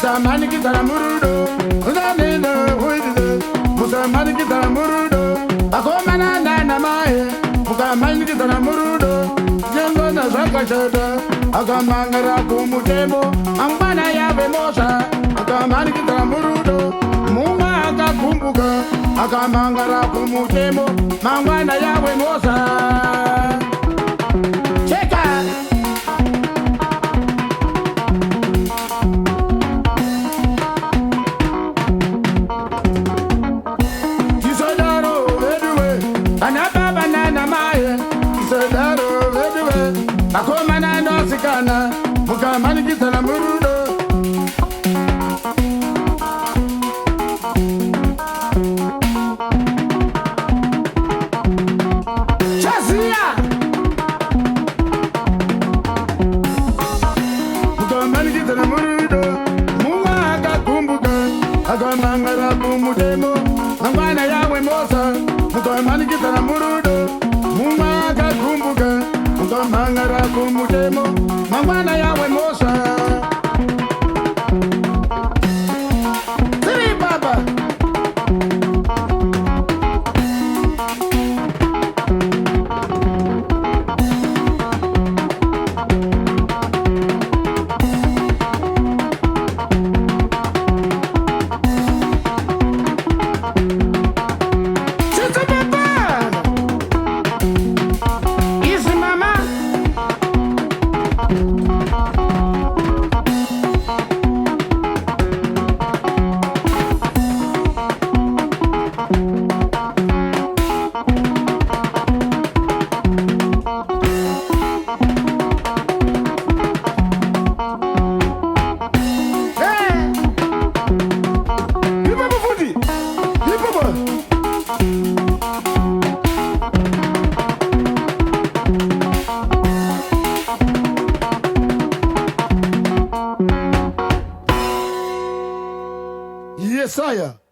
Musamani kitara murudo, uzanino huidize. Musamani kitara murudo, akomana na mae. Musamani kitara murudo, jengo na zakashada. Akamangara kumutemo, ambana yabe mosa. Akamani kitara murudo, munga akakumbuka. Akamangara kumutemo, mangwana yabe mosa. Cheka. Akomana no sikana, mukamani kitana murudo. Chasia, mukamani kitana murudo. Munga akakumbuka, akamangara kumutemo, mangwana yawe mosa. Mukamani kitana murudo, munga akakumbuka. Mangara kumutemo, mangwana yawe mosa. Siri baba. Sisi baba. Isi mama. Yesaya.